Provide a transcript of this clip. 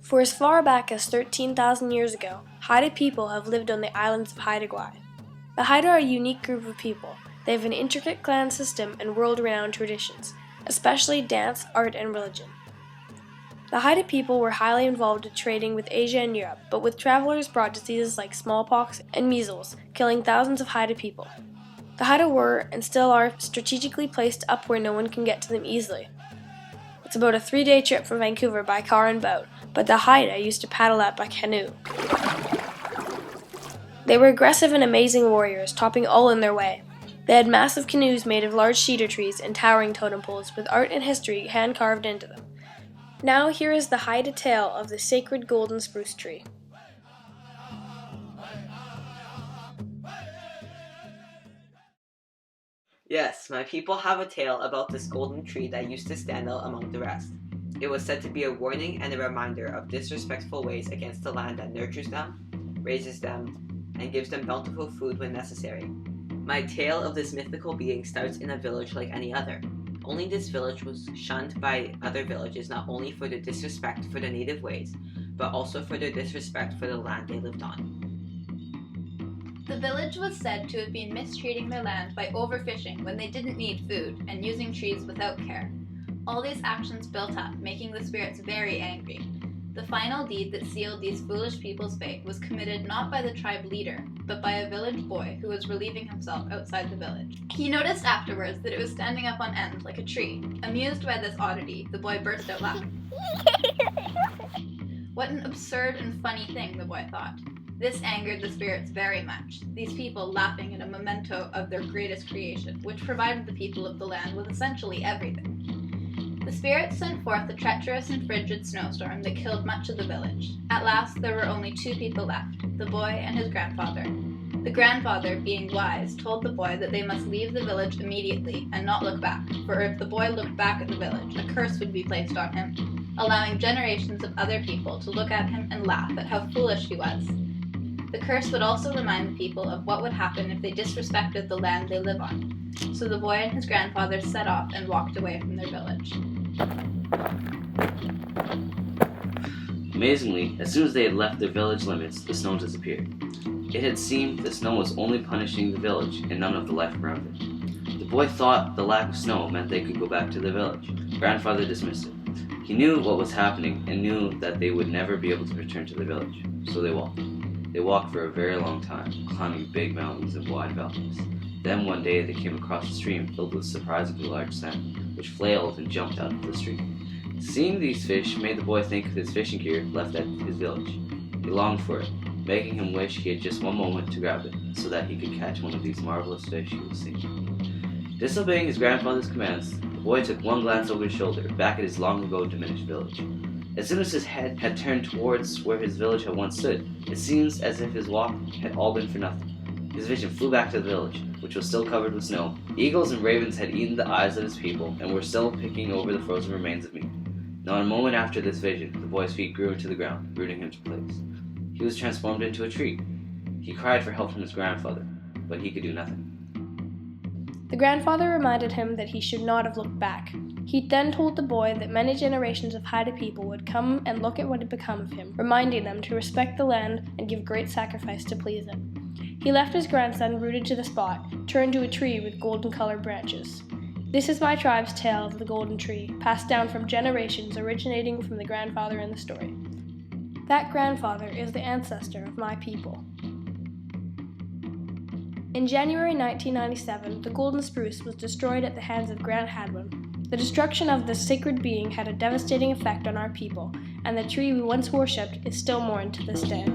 For as far back as 13,000 years ago, Haida people have lived on the islands of Haida. The Haida are a unique group of people. They have an intricate clan system and world-renowned traditions, especially dance, art, and religion. The Haida people were highly involved in trading with Asia and Europe, but with travelers brought diseases like smallpox and measles, killing thousands of Haida people. The Haida were, and still are, strategically placed up where no one can get to them easily. It's about a 3-day trip from Vancouver by car and boat, but the Haida used to paddle out by canoe. They were aggressive and amazing warriors, topping all in their way. They had massive canoes made of large cedar trees and towering totem poles with art and history hand-carved into them. Now here is the Haida tale of the sacred golden spruce tree. Yes, my people have a tale about this golden tree that used to stand out among the rest. It was said to be a warning and a reminder of disrespectful ways against the land that nurtures them, raises them, and gives them bountiful food when necessary. My tale of this mythical being starts in a village like any other. Only this village was shunned by other villages not only for their disrespect for the native ways, but also for their disrespect for the land they lived on. The village was said to have been mistreating their land by overfishing when they didn't need food and using trees without care. All these actions built up, making the spirits very angry. The final deed that sealed these foolish people's fate was committed not by the tribe leader, but by a village boy who was relieving himself outside the village. He noticed afterwards that it was standing up on end like a tree. Amused by this oddity, the boy burst out laughing. What an absurd and funny thing, the boy thought. This angered the spirits very much, these people laughing at a memento of their greatest creation, which provided the people of the land with essentially everything. The spirits sent forth a treacherous and frigid snowstorm that killed much of the village. At last there were only 2 people left, the boy and his grandfather. The grandfather, being wise, told the boy that they must leave the village immediately and not look back, for if the boy looked back at the village, a curse would be placed on him, allowing generations of other people to look at him and laugh at how foolish he was. The curse would also remind the people of what would happen if they disrespected the land they live on. So the boy and his grandfather set off and walked away from their village. Amazingly, as soon as they had left their village limits, the snow disappeared. It had seemed the snow was only punishing the village and none of the life around it. The boy thought the lack of snow meant they could go back to the village. Grandfather dismissed it. He knew what was happening and knew that they would never be able to return to the village, so they walked. They walked for a very long time, climbing big mountains and wide valleys. Then one day they came across a stream filled with surprisingly large salmon, which flailed and jumped out of the stream. Seeing these fish made the boy think of his fishing gear left at his village. He longed for it, making him wish he had just one moment to grab it, so that he could catch one of these marvelous fish he was seeing. Disobeying his grandfather's commands, the boy took one glance over his shoulder, back at his long ago diminished village. As soon as his head had turned towards where his village had once stood, it seems as if his walk had all been for nothing. His vision flew back to the village, which was still covered with snow. Eagles and ravens had eaten the eyes of his people and were still picking over the frozen remains of meat. Not a moment after this vision, the boy's feet grew into the ground, rooting him to place. He was transformed into a tree. He cried for help from his grandfather, but he could do nothing. The grandfather reminded him that he should not have looked back. He then told the boy that many generations of Haida people would come and look at what had become of him, reminding them to respect the land and give great sacrifice to please it. He left his grandson rooted to the spot, turned to a tree with golden-colored branches. This is my tribe's tale of the golden tree, passed down from generations originating from the grandfather in the story. That grandfather is the ancestor of my people. In January 1997, the golden spruce was destroyed at the hands of Grant Hadwin. The destruction of this sacred being had a devastating effect on our people, and the tree we once worshipped is still mourned to this day.